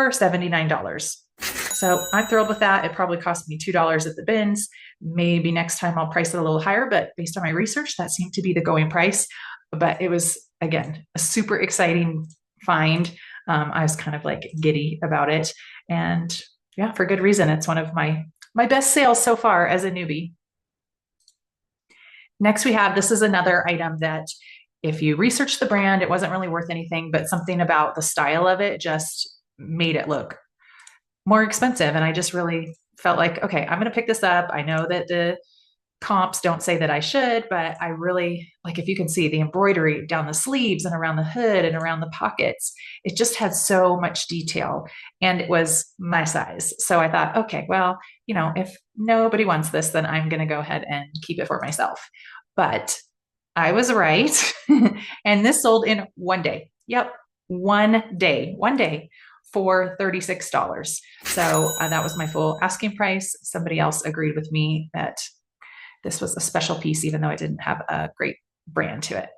for $79. So I'm thrilled with that. It probably cost me $2 at the bins. Maybe next time I'll price it a little higher, but based on my research, that seemed to be the going price. But it was, again, a super exciting find. I was kind of like giddy about it. And yeah, for good reason. It's one of my best sales so far as a newbie. Next, we have this is another item that if you research the brand, it wasn't really worth anything, but something about the style of it just made it look more expensive. And I just really felt like, okay, I'm going to pick this up. I know that the comps don't say that I should, but I really like if you can see the embroidery down the sleeves and around the hood and around the pockets, it just had so much detail and it was my size. So I thought, okay, well, if nobody wants this, then I'm going to go ahead and keep it for myself. But I was right. And this sold in one day. Yep. One day for $36. So that was my full asking price. Somebody else agreed with me that this was a special piece, even though it didn't have a great brand to it.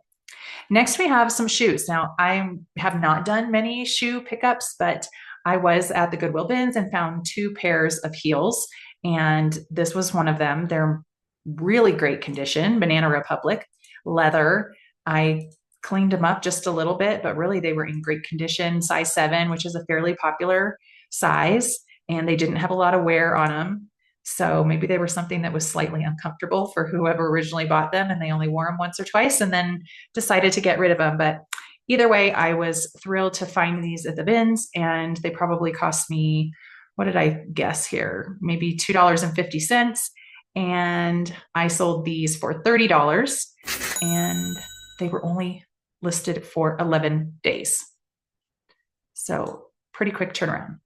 Next, we have some shoes. Now, I have not done many shoe pickups, but I was at the Goodwill bins and found 2 pairs of heels. And this was one of them. They're really great condition, Banana Republic, leather. I cleaned them up just a little bit, but really they were in great condition, size 7, which is a fairly popular size. And they didn't have a lot of wear on them. So maybe they were something that was slightly uncomfortable for whoever originally bought them and they only wore them once or twice and then decided to get rid of them. But either way, I was thrilled to find these at the bins and they probably cost me, what did I guess here? Maybe $2.50. And I sold these for $30 and they were only listed for 11 days. So pretty quick turnaround.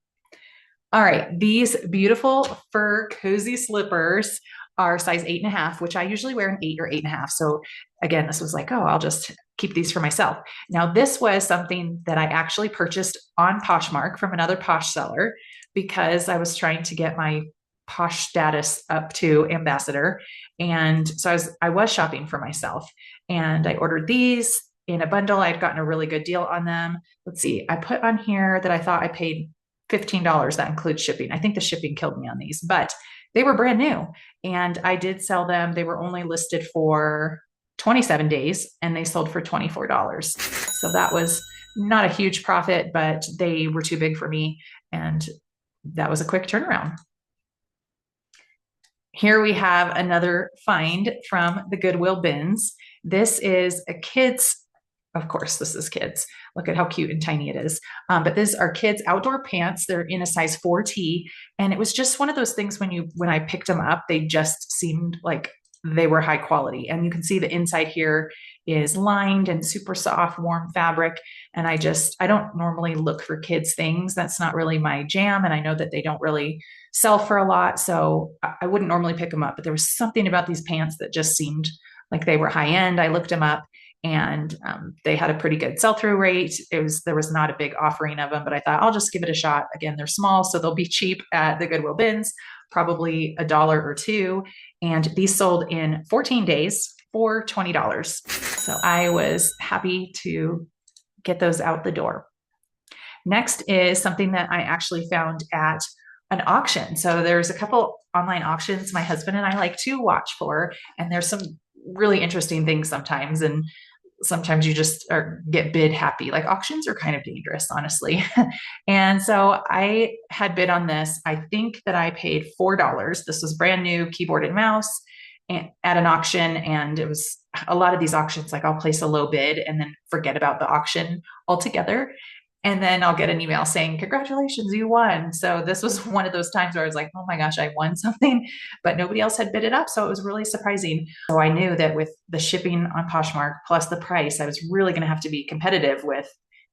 All right, these beautiful fur cozy slippers are size 8.5, which I usually wear an 8 or 8.5. So again, this was like, oh, I'll just keep these for myself. Now, this was something that I actually purchased on Poshmark from another Posh seller because I was trying to get my Posh status up to ambassador. And so I was shopping for myself and I ordered these in a bundle. I'd gotten a really good deal on them. Let's see, I put on here that I thought I paid $15. That includes shipping. I think the shipping killed me on these, but they were brand new and I did sell them. They were only listed for 27 days and they sold for $24. So that was not a huge profit, but they were too big for me. And that was a quick turnaround. Here we have another find from the Goodwill bins. This is a kid's, of course, this is kids. Look at how cute and tiny it is. But these are kids' outdoor pants. They're in a size 4T. And it was just one of those things when I picked them up, they just seemed like they were high quality. And you can see the inside here is lined and super soft, warm fabric. And I don't normally look for kids' things. That's not really my jam. And I know that they don't really sell for a lot. So I wouldn't normally pick them up. But there was something about these pants that just seemed like they were high end. I looked them up. And they had a pretty good sell-through rate. There was not a big offering of them, but I thought I'll just give it a shot. Again, they're small, so they'll be cheap at the Goodwill bins, probably $1 or $2. And these sold in 14 days for $20. So I was happy to get those out the door. Next is something that I actually found at an auction. So there's a couple online auctions my husband and I like to watch for, and there's some really interesting things sometimes. And sometimes you just get bid happy. Like auctions are kind of dangerous, honestly. And so I had bid on this. I think that I paid $4. This was brand new keyboard and mouse at an auction. And it was a lot of these auctions, like I'll place a low bid and then forget about the auction altogether. And then I'll get an email saying, congratulations, you won. So this was one of those times where I was like, oh my gosh, I won something, but nobody else had bid it up. So it was really surprising. So I knew that with the shipping on Poshmark plus the price, I was really going to have to be competitive with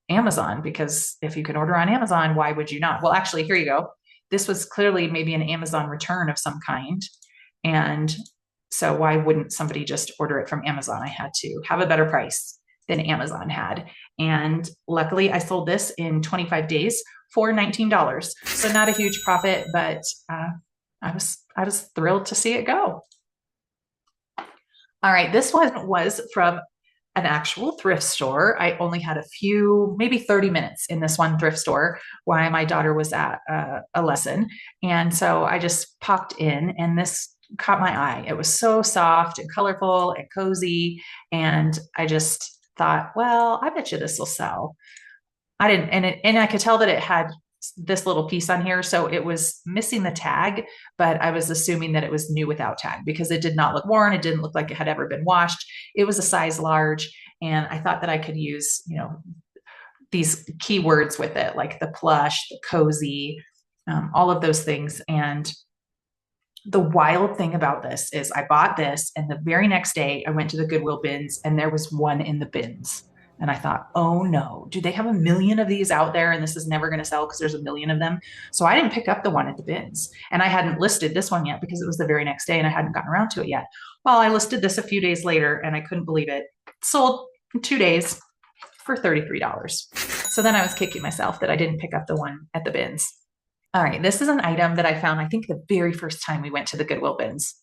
Amazon, because if you can order on Amazon, why would you not? Well, actually, here you go. This was clearly maybe an Amazon return of some kind. And so why wouldn't somebody just order it from Amazon? I had to have a better price than Amazon had. And luckily I sold this in 25 days for $19. So not a huge profit, but I was thrilled to see it go. All right, this one was from an actual thrift store. I only had a few, maybe 30 minutes in this one thrift store while my daughter was at a lesson. And so I just popped in, and this caught my eye. It was so soft and colorful and cozy. And I just thought, well, I bet you this will sell. I didn't, and I could tell that it had this little piece on here. So it was missing the tag, but I was assuming that it was new without tag because it did not look worn. It didn't look like it had ever been washed. It was a size large. And I thought that I could use, these keywords with it, like the plush, the cozy, all of those things. And the wild thing about this is I bought this, and the very next day I went to the Goodwill bins and there was one in the bins. And I thought, oh no, do they have a million of these out there? And this is never going to sell because there's a million of them. So I didn't pick up the one at the bins. And I hadn't listed this one yet because it was the very next day and I hadn't gotten around to it yet. Well, I listed this a few days later and I couldn't believe it. It sold in 2 days for $33. So then I was kicking myself that I didn't pick up the one at the bins. All right, this is an item that I found, I think, the very first time we went to the Goodwill bins.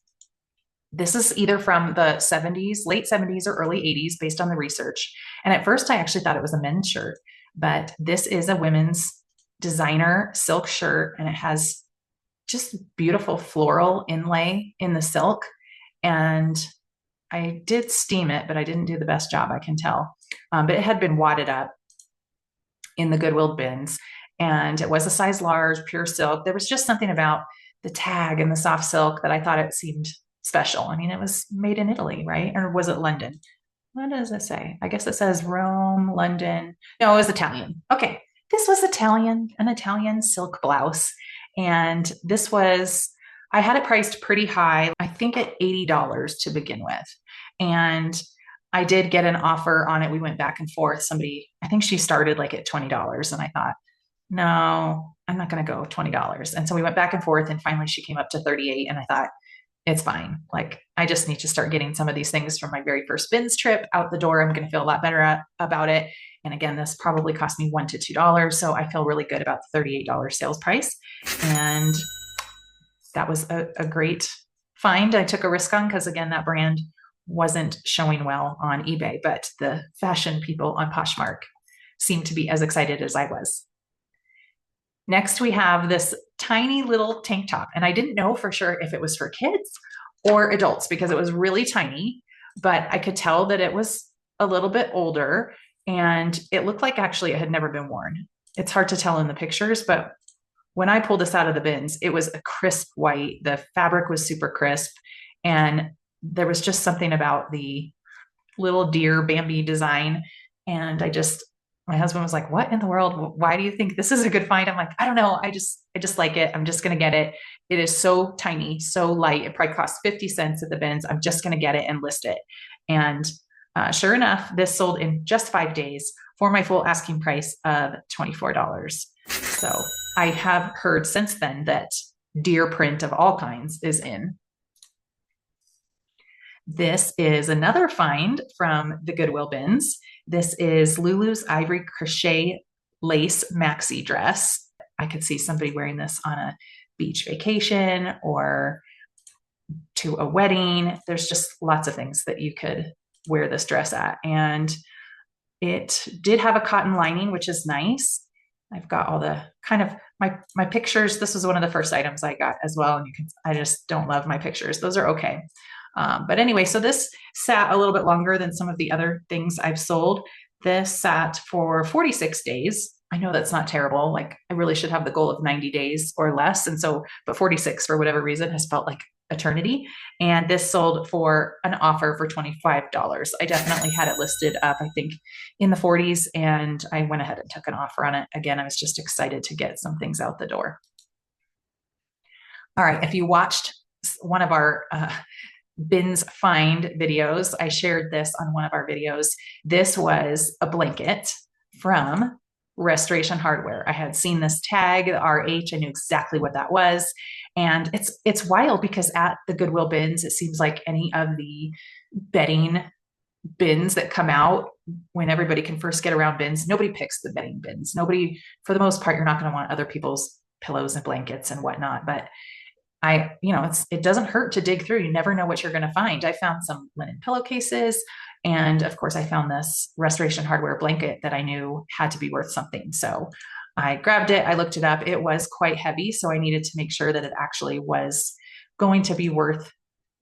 This is either from the 70s, late 70s or early 80s, based on the research. And at first, I actually thought it was a men's shirt, but this is a women's designer silk shirt, and it has just beautiful floral inlay in the silk. And I did steam it, but I didn't do the best job, I can tell. But it had been wadded up in the Goodwill bins, and it was a size large, pure silk. There was just something about the tag and the soft silk that I thought it seemed special. I mean, it was made in Italy, right? Or was it London? What does it say? I guess it says Rome, London. No, it was Italian. Okay. This was Italian, an Italian silk blouse. And this was, I had it priced pretty high, I think at $80 to begin with. And I did get an offer on it. We went back and forth. Somebody, I think she started like at $20. And I thought, no, I'm not going to go $20. And so we went back and forth. And finally she came up to 38. And I thought, it's fine. Like, I just need to start getting some of these things from my very first bins trip out the door. I'm going to feel a lot better about it. And again, this probably cost me $1 to $2. So I feel really good about the $38 sales price. And that was a great find. I took a risk on because, again, that brand wasn't showing well on eBay, but the fashion people on Poshmark seemed to be as excited as I was. Next, we have this tiny little tank top. And I didn't know for sure if it was for kids or adults because it was really tiny, but I could tell that it was a little bit older and it looked like actually it had never been worn. It's hard to tell in the pictures, but when I pulled this out of the bins, it was a crisp white. The fabric was super crisp. And there was just something about the little deer Bambi design. And my husband was like, what in the world? Why do you think this is a good find? I'm like, I don't know. I just like it. I'm just going to get it. It is so tiny, so light. It probably costs 50 cents at the bins. I'm just going to get it and list it. And sure enough, this sold in just 5 days for my full asking price of $24. So I have heard since then that deer print of all kinds is in. This is another find from the Goodwill bins. This is Lulu's Ivory Crochet Lace Maxi Dress. I could see somebody wearing this on a beach vacation or to a wedding. There's just lots of things that you could wear this dress at. And it did have a cotton lining, which is nice. I've got all the kind of my pictures. This was one of the first items I got as well. And I just don't love my pictures. Those are okay. But anyway, so this sat a little bit longer than some of the other things I've sold. This sat for 46 days. I know that's not terrible. Like, I really should have the goal of 90 days or less. And so, but 46 for whatever reason has felt like eternity. And this sold for an offer for $25. I definitely had it listed up, I think, in the 40s. And I went ahead and took an offer on it. Again, I was just excited to get some things out the door. All right. If you watched one of our, bins find videos, I shared this on one of our videos. This was a blanket from Restoration Hardware. I had seen this tag, the RH. I knew exactly what that was. And it's wild because at the Goodwill bins, it seems like any of the bedding bins that come out when everybody can first get around bins, nobody picks the bedding bins. Nobody, for the most part, you're not going to want other people's pillows and blankets and whatnot. But it doesn't hurt to dig through. You never know what you're going to find. I found some linen pillowcases. And of course, I found this restoration hardware blanket that I knew had to be worth something. So I grabbed it, I looked it up. It was quite heavy, so I needed to make sure that it actually was going to be worth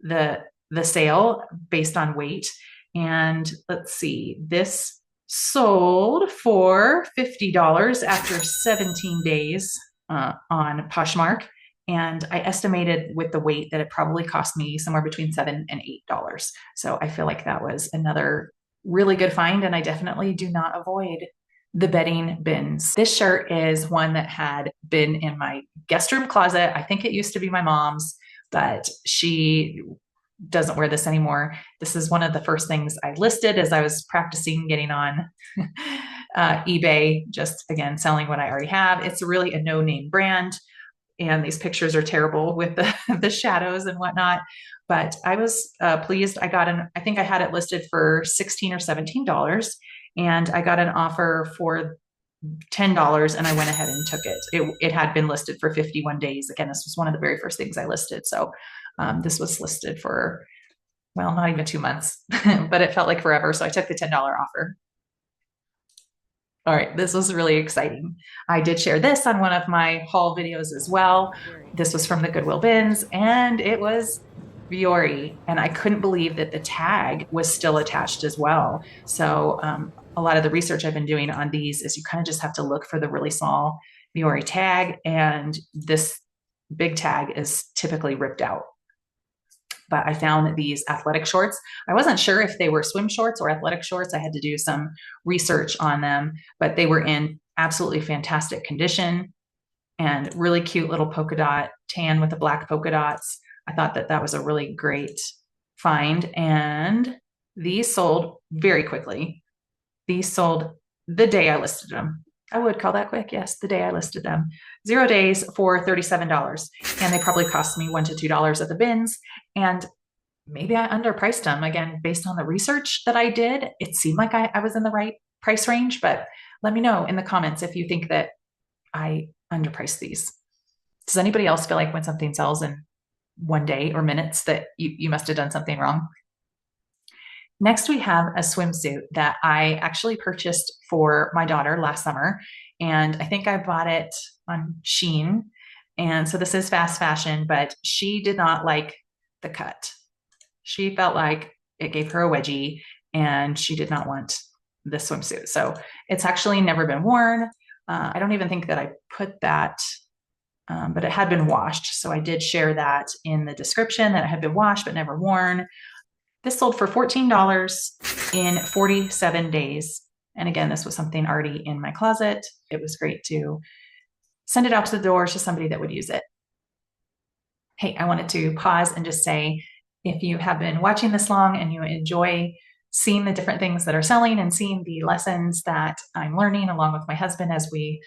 the sale based on weight. And let's see, this sold for $50 after 17 days on Poshmark. And I estimated with the weight that it probably cost me somewhere between $7 and $8. So I feel like that was another really good find. And I definitely do not avoid the bedding bins. This shirt is one that had been in my guest room closet. I think it used to be my mom's, but she doesn't wear this anymore. This is one of the first things I listed as I was practicing getting on eBay, just again, selling what I already have. It's really a no-name brand. And these pictures are terrible with the shadows and whatnot. But I was pleased. I think I had it listed for $16 or $17. And I got an offer for $10 and I went ahead and took it. It had been listed for 51 days. Again, this was one of the very first things I listed. So this was listed for, well, not even 2 months, but it felt like forever. So I took the $10 offer. All right, this was really exciting. I did share this on one of my haul videos as well. This was from the Goodwill bins and it was Fiore. And I couldn't believe that the tag was still attached as well. So a lot of the research I've been doing on these is you kind of just have to look for the really small Fiore tag. And this big tag is typically ripped out. But I found these athletic shorts. I wasn't sure if they were swim shorts or athletic shorts. I had to do some research on them, but they were in absolutely fantastic condition and really cute little polka dot tan with the black polka dots. I thought that that was a really great find. And these sold very quickly. These sold the day I listed them. I would call that quick. Yes, the day I listed them. 0 days for $37. And they probably cost me $1 to $2 at the bins. And maybe I underpriced them. Again, based on the research that I did, it seemed like I was in the right price range. But let me know in the comments if you think that I underpriced these. Does anybody else feel like when something sells in 1 day or minutes that you must have done something wrong? Next, we have a swimsuit that I actually purchased for my daughter last summer. And I think I bought it on Shein. And so this is fast fashion, but she did not like the cut. She felt like it gave her a wedgie and she did not want this swimsuit. So it's actually never been worn. I don't even think that I put that, but it had been washed. So I did share that in the description that it had been washed but never worn. This sold for $14 in 47 days. And again, this was something already in my closet. It was great to send it out to the doors to somebody that would use it. Hey, I wanted to pause and just say, if you have been watching this long and you enjoy seeing the different things that are selling and seeing the lessons that I'm learning along with my husband as we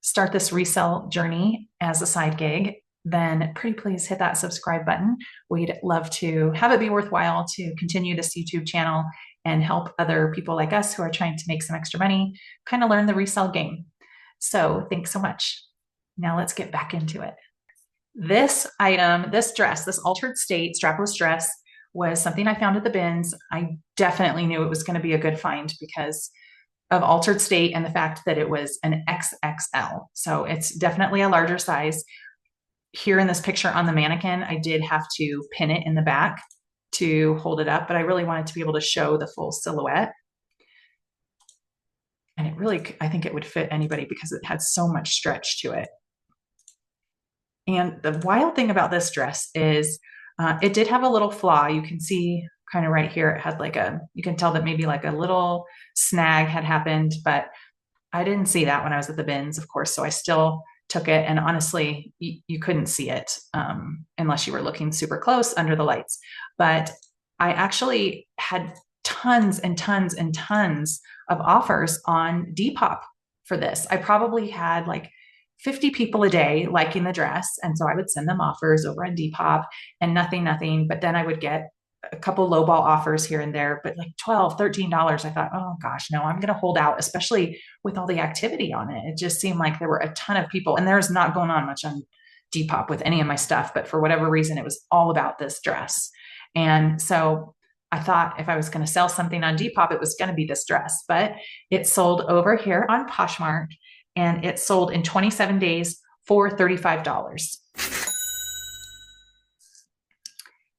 start this resell journey as a side gig, then pretty please hit that subscribe button. We'd love to have it be worthwhile to continue this YouTube channel and help other people like us who are trying to make some extra money kind of learn the resell game. So thanks so much. Now let's get back into it. This item, this dress, this altered state strapless dress was something I found at the bins. I definitely knew it was going to be a good find because of altered state and the fact that it was an XXL. So it's definitely a larger size. Here in this picture on the mannequin, I did have to pin it in the back to hold it up, but I really wanted to be able to show the full silhouette. And it really, I think it would fit anybody because it had so much stretch to it. And the wild thing about this dress is it did have a little flaw. You can see kind of right here, it had like you can tell that maybe like a little snag had happened, but I didn't see that when I was at the bins, of course. So I still took it. And honestly, you couldn't see it unless you were looking super close under the lights. But I actually had tons and tons and tons of offers on Depop for this. I probably had like 50 people a day liking the dress. And so I would send them offers over on Depop and nothing. But then I would get a couple lowball offers here and there, but like $12, $13. I thought, oh gosh, no, I'm going to hold out, especially with all the activity on it. It just seemed like there were a ton of people, and there's not going on much on Depop with any of my stuff, but for whatever reason, it was all about this dress. And so I thought if I was going to sell something on Depop, it was going to be this dress, but it sold over here on Poshmark, and it sold in 27 days for $35.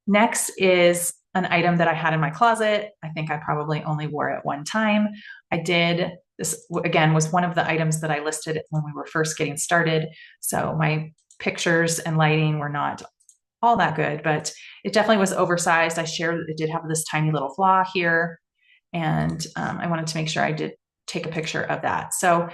Next is an item that I had in my closet. I think I probably only wore it one time. This again was one of the items that I listed when we were first getting started. So my pictures and lighting were not all that good, but it definitely was oversized. I shared that it did have this tiny little flaw here, and I wanted to make sure I did take a picture of that. So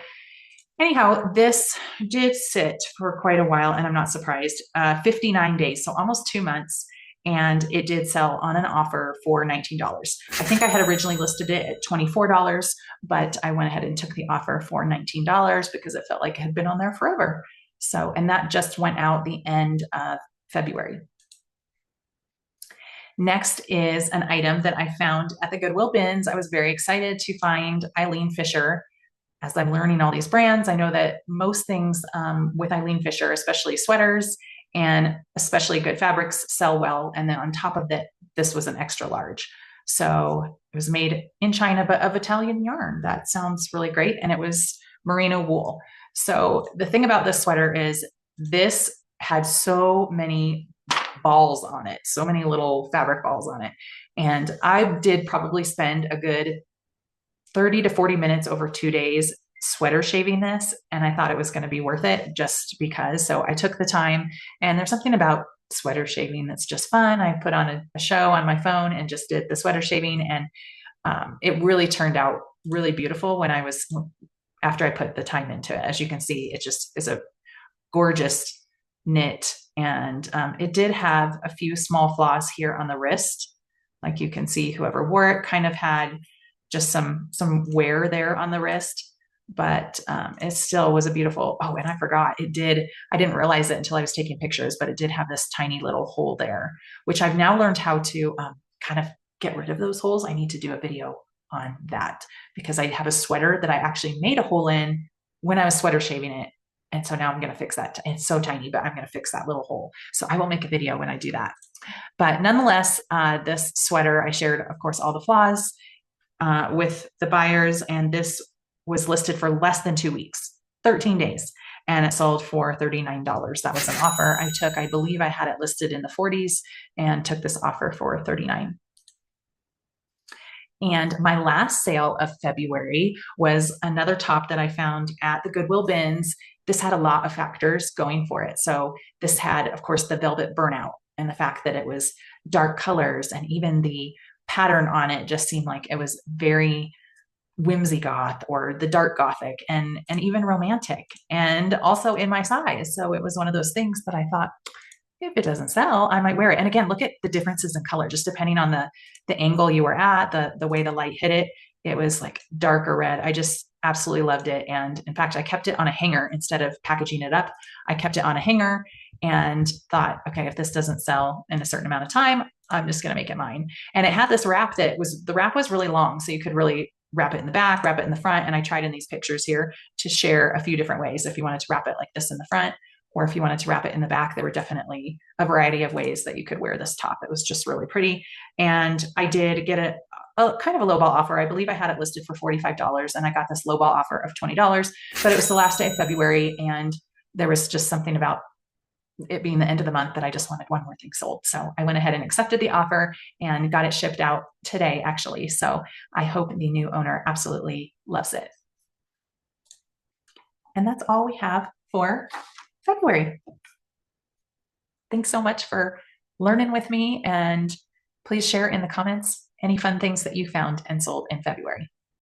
anyhow, this did sit for quite a while, and I'm not surprised. 59 days, so almost 2 months, and it did sell on an offer for $19. I think I had originally listed it at $24, but I went ahead and took the offer for $19 because it felt like it had been on there forever. So, and that just went out the end of February. Next is an item that I found at the Goodwill bins. I was very excited to find Eileen Fisher. As I'm learning all these brands, I know that most things with Eileen Fisher, especially sweaters and especially good fabrics, sell well. And then on top of that, this was an extra large. So it was made in China, but of Italian yarn. That sounds really great. And it was merino wool. So the thing about this sweater is this had so many balls on it, so many little fabric balls on it. And I did probably spend a good 30 to 40 minutes over 2 days sweater shaving this. And I thought it was going to be worth it just because. So I took the time, and there's something about sweater shaving that's just fun. I put on a show on my phone and just did the sweater shaving. And it really turned out really beautiful after I put the time into it. As you can see, it just is a gorgeous knit. And it did have a few small flaws here on the wrist. Like you can see, whoever wore it kind of had just some wear there on the wrist, but it still was a beautiful, oh, and I forgot, I didn't realize it until I was taking pictures, but it did have this tiny little hole there, which I've now learned how to kind of get rid of those holes. I need to do a video on that because I have a sweater that I actually made a hole in when I was sweater shaving it. And so now I'm going to fix that. It's so tiny, but I'm going to fix that little hole. So I will make a video when I do that. But nonetheless, this sweater, I shared, of course, all the flaws with the buyers, and this was listed for less than 2 weeks, 13 days, and it sold for $39. That was an offer I took. I believe I had it listed in the 40s and took this offer for $39. And my last sale of February was another top that I found at the Goodwill bins. This had a lot of factors going for it. So this had, of course, the velvet burnout and the fact that it was dark colors, and even the pattern on it just seemed like it was very whimsy goth or the dark gothic and even romantic, and also in my size. So it was one of those things that I thought, if it doesn't sell, I might wear it. And again, look at the differences in color, just depending on the angle you were at, the way the light hit it. It was like darker red. I just absolutely loved it. And in fact, I kept it on a hanger instead of packaging it up. I kept it on a hanger and thought, okay, if this doesn't sell in a certain amount of time, I'm just going to make it mine. And it had this wrap the wrap was really long. So you could really wrap it in the back, wrap it in the front. And I tried in these pictures here to share a few different ways. If you wanted to wrap it like this in the front, or if you wanted to wrap it in the back, there were definitely a variety of ways that you could wear this top. It was just really pretty. And I did get a kind of a lowball offer. I believe I had it listed for $45, and I got this lowball offer of $20, but it was the last day of February, and there was just something about it being the end of the month that I just wanted one more thing sold. So I went ahead and accepted the offer and got it shipped out today, actually. So I hope the new owner absolutely loves it. And that's all we have for February. Thanks so much for learning with me, and please share in the comments any fun things that you found and sold in February.